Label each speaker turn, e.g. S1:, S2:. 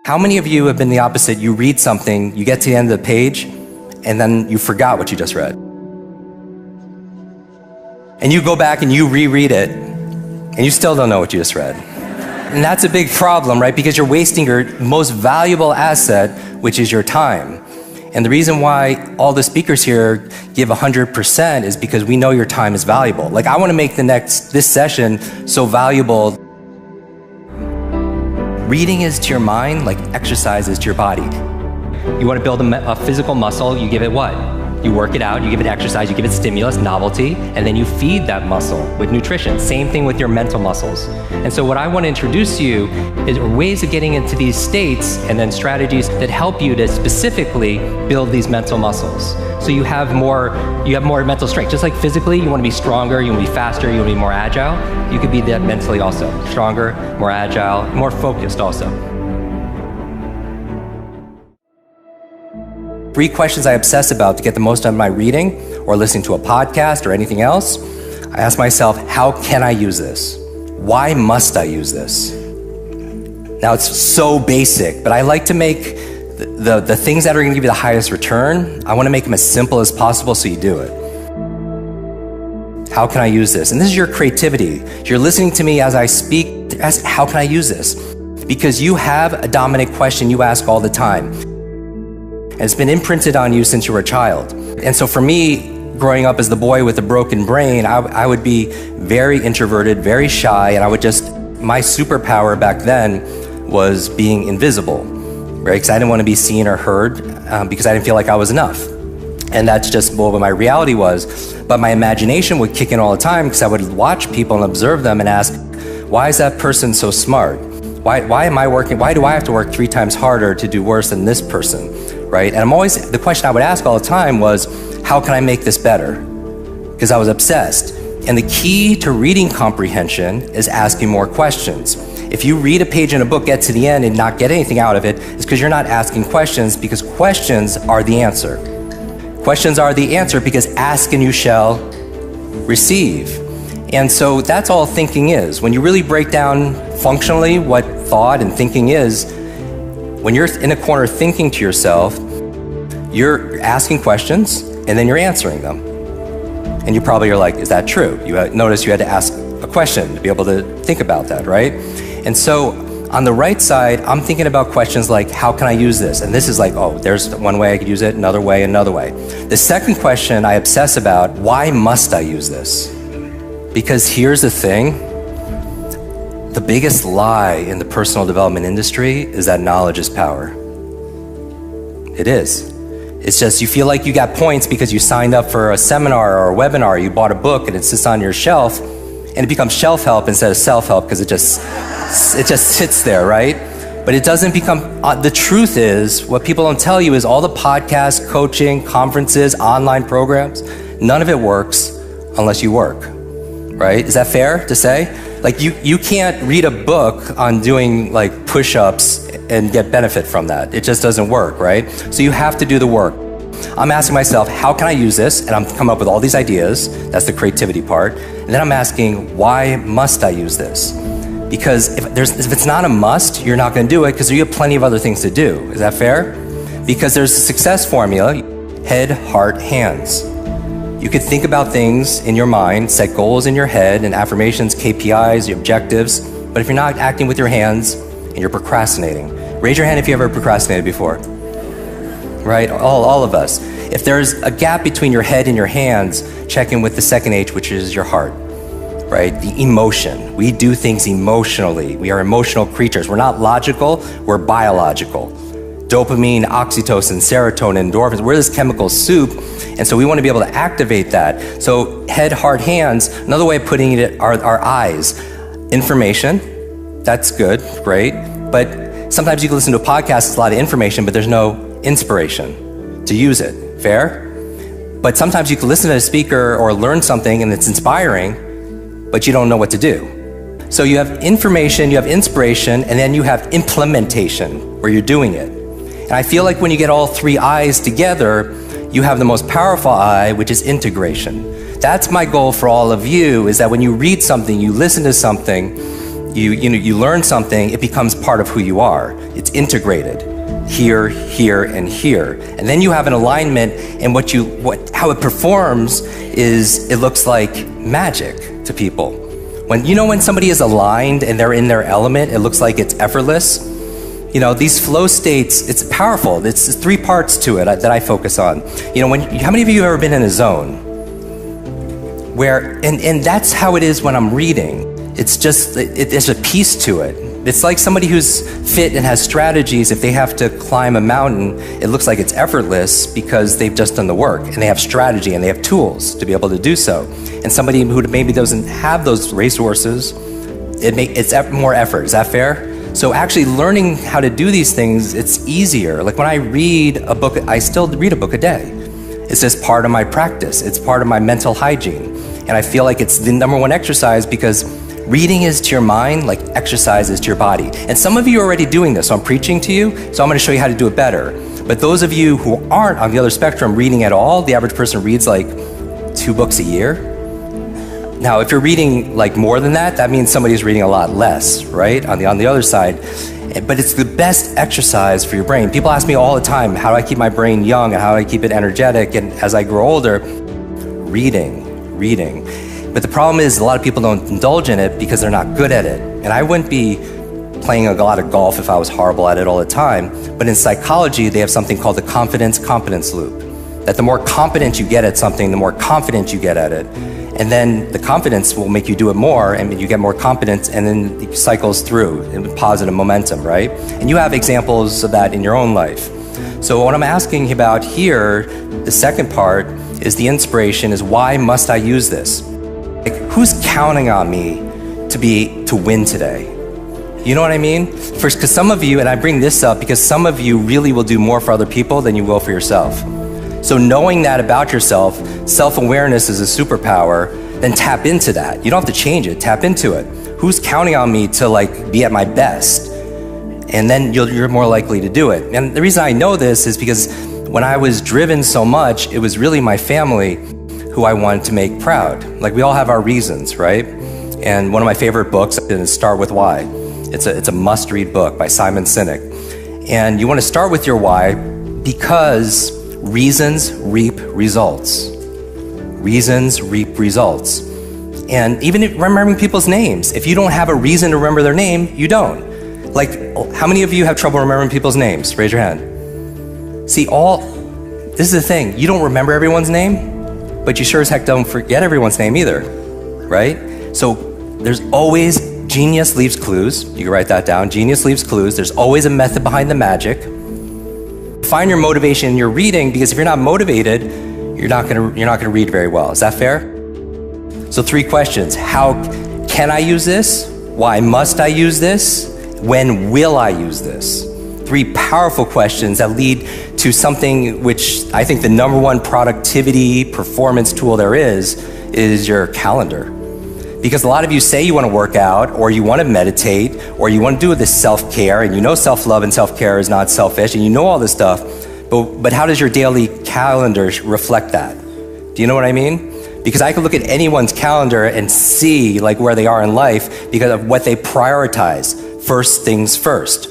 S1: How many of you have been the opposite? You read something, you get to the end of the page, and then you forgot what you just read. And you go back and you reread it, and you still don't know what you just read. And that's a big problem, right? Because you're wasting your most valuable asset, which is your time. And the reason why all the speakers here give 100% is because we know your time is valuable. Like, I want to make this session so valuable. Reading is to your mind like exercise is to your body. You want to build a physical muscle, you give it what? You work it out, you give it exercise, you give it stimulus, novelty, and then you feed that muscle with nutrition. Same thing with your mental muscles. And so what I want to introduce to you is ways of getting into these states and then strategies that help you to specifically build these mental muscles. So you have more mental strength. Just like physically, you want to be stronger, you want to be faster, you want to be more agile. You could be that mentally also. Stronger, more agile, more focused also. 3 questions I obsess about to get the most out of my reading or listening to a podcast or anything else. I ask myself, how can I use this? Why must I use this? Now, it's so basic, but I like to make the things that are going to give you the highest return, I want to make them as simple as possible so you do it. How can I use this? And this is your creativity. You're listening to me as I speak. Ask, how can I use this? Because you have a dominant question you ask all the time. And it's been imprinted on you since you were a child. And so for me, growing up as the boy with a broken brain, I would be very introverted, very shy, and my superpower back then was being invisible, right? Because I didn't want to be seen or heard because I didn't feel like I was enough. And that's just what my reality was. But my imagination would kick in all the time because I would watch people and observe them and ask, why is that person so smart? Why do I have to work 3 times harder to do worse than this person? Right? And the question I would ask all the time was, how can I make this better? Because I was obsessed. And the key to reading comprehension is asking more questions. If you read a page in a book, get to the end and not get anything out of it, it's because you're not asking questions, because questions are the answer. Questions are the answer because ask and you shall receive. And so that's all thinking is. When you really break down functionally what thought and thinking is, when you're in a corner thinking to yourself, you're asking questions and then you're answering them. And you probably are like, is that true? Notice you had to ask a question to be able to think about that, right? And so on the right side, I'm thinking about questions like, how can I use this? And this is like, oh, there's one way I could use it, another way, another way. The second question I obsess about, why must I use this? Because here's the thing. The biggest lie in the personal development industry is that knowledge is power. It is. It's just you feel like you got points because you signed up for a seminar or a webinar, you bought a book and it sits on your shelf and it becomes shelf help instead of self-help because it just sits there, right? But it doesn't become, the truth is, what people don't tell you is all the podcasts, coaching, conferences, online programs, none of it works unless you work, right? Is that fair to say? Like you can't read a book on doing like push-ups and get benefit from that. It just doesn't work, right? So you have to do the work. I'm asking myself, how can I use this? And I'm coming up with all these ideas. That's the creativity part. And then I'm asking, why must I use this? Because if it's not a must, you're not going to do it because you have plenty of other things to do. Is that fair? Because there's a success formula, head, heart, hands. You could think about things in your mind, set goals in your head and affirmations, KPIs, your objectives. But if you're not acting with your hands and you're procrastinating, raise your hand if you ever procrastinated before. Right? All of us. If there's a gap between your head and your hands, check in with the second H, which is your heart. Right? The emotion. We do things emotionally. We are emotional creatures. We're not logical, we're biological. Dopamine, oxytocin, serotonin, endorphins, we're this chemical soup. And so we want to be able to activate that. So head, heart, hands, another way of putting it are our eyes. Information, that's good, great. But sometimes you can listen to a podcast, it's a lot of information, but there's no inspiration to use it. Fair? But sometimes you can listen to a speaker or learn something and it's inspiring, but you don't know what to do. So you have information, you have inspiration, and then you have implementation, where you're doing it. And I feel like when you get all 3 I's together, you have the most powerful I, which is integration. That's my goal for all of you, is that when you read something, you listen to something, you learn something, it becomes part of who you are. It's integrated here, here, and here. And then you have an alignment, and how it performs is it looks like magic to people. When somebody is aligned and they're in their element, it looks like it's effortless. These flow states, it's powerful. It's 3 parts to it that I focus on. How many of you have ever been in a zone where, and that's how it is when I'm reading. It's just, there's a piece to it. It's like somebody who's fit and has strategies. If they have to climb a mountain, it looks like it's effortless because they've just done the work and they have strategy and they have tools to be able to do so. And somebody who maybe doesn't have those resources, it's more effort. Is that fair? So actually learning how to do these things, it's easier. Like when I read a book, I still read a book a day. It's just part of my practice. It's part of my mental hygiene. And I feel like it's the number 1 exercise because reading is to your mind like exercise is to your body. And some of you are already doing this, so I'm preaching to you, so I'm gonna show you how to do it better. But those of you who aren't on the other spectrum reading at all, the average person reads like 2 books a year. Now, if you're reading like more than that, that means somebody's reading a lot less, right? On the other side. But it's the best exercise for your brain. People ask me all the time, how do I keep my brain young and how do I keep it energetic? And as I grow older, reading. But the problem is a lot of people don't indulge in it because they're not good at it. And I wouldn't be playing a lot of golf if I was horrible at it all the time. But in psychology, they have something called the confidence-competence loop. That the more competent you get at something, the more confident you get at it. And then the confidence will make you do it more, and you get more confidence, and then it cycles through in positive momentum, right? And you have examples of that in your own life. So what I'm asking about here, the second part, is the inspiration is why must I use this? Like, who's counting on me to win today? You know what I mean? First, because some of you, and I bring this up because some of you really will do more for other people than you will for yourself. So knowing that about yourself, self-awareness is a superpower, then tap into that. You don't have to change it, tap into it. Who's counting on me to be at my best? And then you're more likely to do it. And the reason I know this is because when I was driven so much, it was really my family who I wanted to make proud. Like we all have our reasons, right? And one of my favorite books is Start With Why. It's a must-read book by Simon Sinek. And you want to start with your why because reasons reap results. Reasons reap results. And even remembering people's names, if you don't have a reason to remember their name, you don't. Like, how many of you have trouble remembering people's names? Raise your hand. See, this is the thing, you don't remember everyone's name, but you sure as heck don't forget everyone's name either, right? So there's always, genius leaves clues. You can write that down, genius leaves clues. There's always a method behind the magic. Find your motivation in your reading, because if you're not motivated, you're not gonna read very well. Is that fair? So 3 questions. How can I use this? Why must I use this? When will I use this? 3 powerful questions that lead to something which I think the number 1 productivity performance tool there is your calendar. Because a lot of you say you want to work out, or you want to meditate, or you want to do this self-care, and you know self-love and self-care is not selfish, and you know all this stuff, but how does your daily calendar reflect that? Do you know what I mean? Because I can look at anyone's calendar and see where they are in life because of what they prioritize. First things first.